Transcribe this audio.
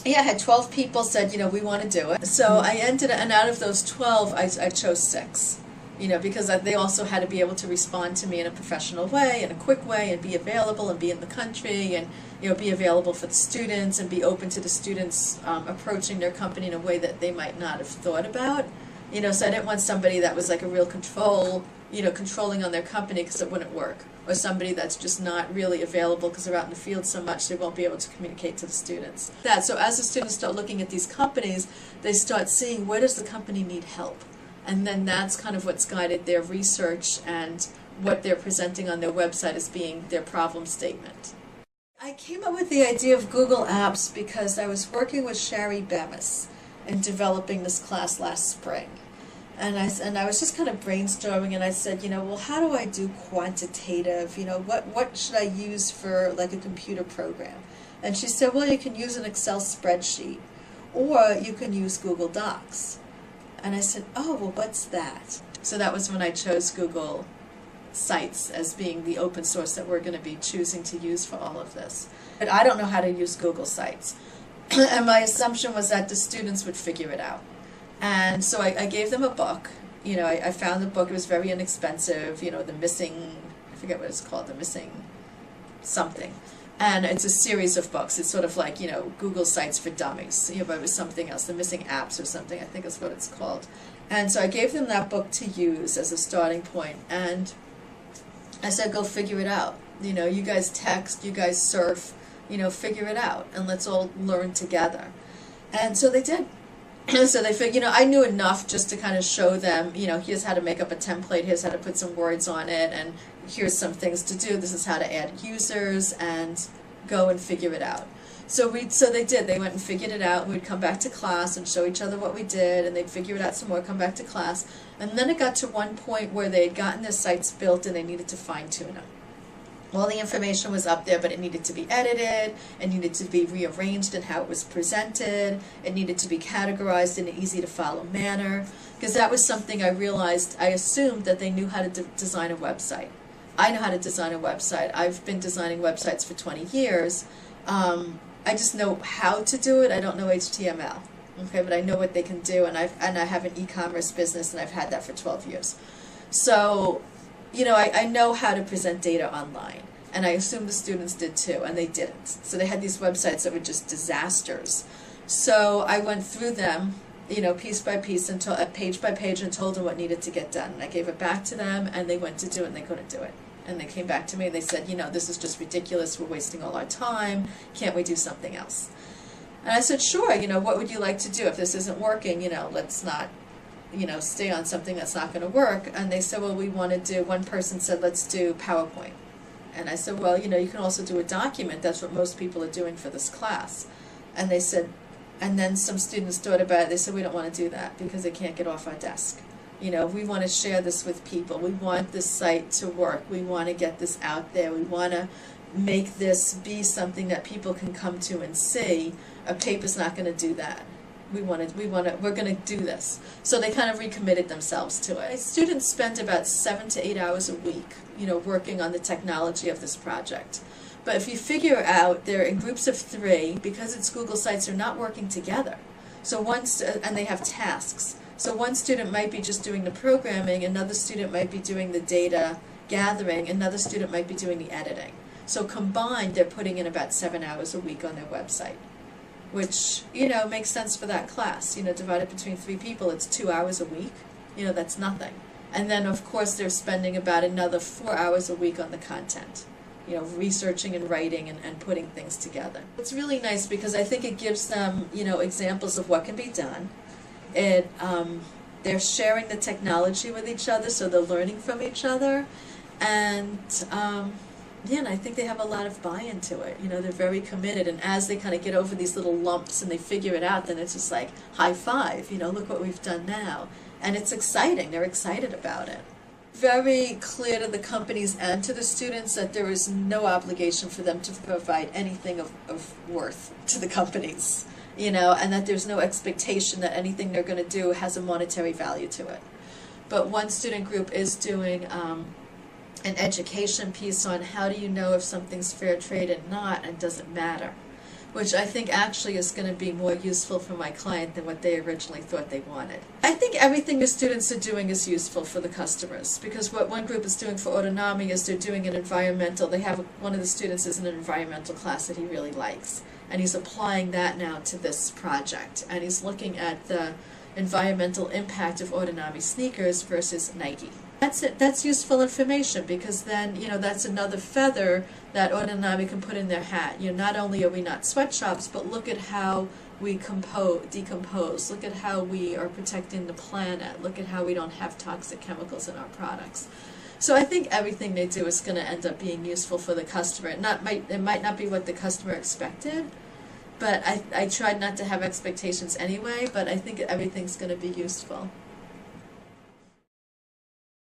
Yeah, I had 12 people said, we want to do it. So I ended, and out of those 12, I chose 6. Because they also had to be able to respond to me in a professional way, in a quick way, and be available and be in the country, and be available for the students and be open to the students approaching their company in a way that they might not have thought about. So I didn't want somebody that was like a real controlling on their company, because it wouldn't work, or somebody that's just not really available because they're out in the field so much they won't be able to communicate to the students. So as the students start looking at these companies, they start seeing, where does the company need help? And then that's kind of what's guided their research and what they're presenting on their website as being their problem statement. I came up with the idea of Google Apps because I was working with Sherry Bemis in developing this class last spring. And I was just kind of brainstorming, and I said, well, how do I do quantitative? What should I use for like a computer program? And she said, well, you can use an Excel spreadsheet, or you can use Google Docs. And I said, oh, well, what's that? So that was when I chose Google Sites as being the open source that we're going to be choosing to use for all of this. But I don't know how to use Google Sites. And my assumption was that the students would figure it out. And so I gave them a book. I found the book. It was very inexpensive. The missing, I forget what it's called, the missing something. And it's a series of books. It's sort of like, Google Sites for Dummies, but it was something else, the missing apps or something, I think is what it's called. And so I gave them that book to use as a starting point. And I said, go figure it out. You guys text, you guys surf, figure it out, and let's all learn together. And so they did. So they figured, I knew enough just to kind of show them, here's how to make up a template, here's how to put some words on it, and here's some things to do, this is how to add users, and go and figure it out. So they did, they went and figured it out, and we'd come back to class and show each other what we did, and they'd figure it out some more, come back to class, and then it got to one point where they had gotten their sites built and they needed to fine-tune them. All the information was up there, but it needed to be edited, it needed to be rearranged in how it was presented, it needed to be categorized in an easy-to-follow manner, because that was something I realized. I assumed that they knew how to design a website. I know how to design a website. I've been designing websites for 20 years. I just know how to do it. I don't know HTML, okay, but I know what they can do, and I have an e-commerce business, and I've had that for 12 years. So I know how to present data online, and I assume the students did too, and they didn't. So they had these websites that were just disasters. So I went through them, piece by piece, until page by page, and told them what needed to get done. And I gave it back to them, and they went to do it, and they couldn't do it. And they came back to me, and they said, this is just ridiculous, we're wasting all our time, can't we do something else? And I said, sure, what would you like to do? If this isn't working, let's not stay on something that's not going to work. And they said, well, we want to do, one person said, let's do PowerPoint. And I said, well, you can also do a document. That's what most people are doing for this class. And they said, and then some students thought about it. They said, we don't want to do that because they can't get off our desk. We want to share this with people. We want this site to work. We want to get this out there. We want to make this be something that people can come to and see. A paper's not going to do that. We're going to do this. So they kind of recommitted themselves to it. Students spend about 7 to 8 hours a week, working on the technology of this project. But if you figure out they're in groups of 3, because it's Google Sites, they're not working together. So and they have tasks. So one student might be just doing the programming, another student might be doing the data gathering, another student might be doing the editing. So combined, they're putting in about 7 hours a week on their website, which, makes sense for that class. Divided between 3 people, it's 2 hours a week. That's nothing. And then, of course, they're spending about another 4 hours a week on the content, researching and writing and putting things together. It's really nice because I think it gives them, examples of what can be done. They're sharing the technology with each other, so they're learning from each other. And and I think they have a lot of buy-in to it. They're very committed, and as they kind of get over these little lumps and they figure it out, then it's just like, high five, look what we've done now. And it's exciting. They're excited about it. Very clear to the companies and to the students that there is no obligation for them to provide anything of worth to the companies, and that there's no expectation that anything they're going to do has a monetary value to it. But one student group is doing an education piece on how do you know if something's fair trade and not, and does it matter? which I think actually is going to be more useful for my client than what they originally thought they wanted. I think everything the students are doing is useful for the customers, because what one group is doing for autonomy is they're doing an environmental, they have, one of the students is in an environmental class that he really likes, and he's applying that now to this project, and he's looking at the environmental impact of autonomy sneakers versus Nike. That's it. That's useful information, because then, that's another feather that autonomy can put in their hat. Not only are we not sweatshops, but look at how we decompose. Look at how we are protecting the planet. Look at how we don't have toxic chemicals in our products. So I think everything they do is going to end up being useful for the customer. It might not be what the customer expected, but I tried not to have expectations anyway, but I think everything's going to be useful.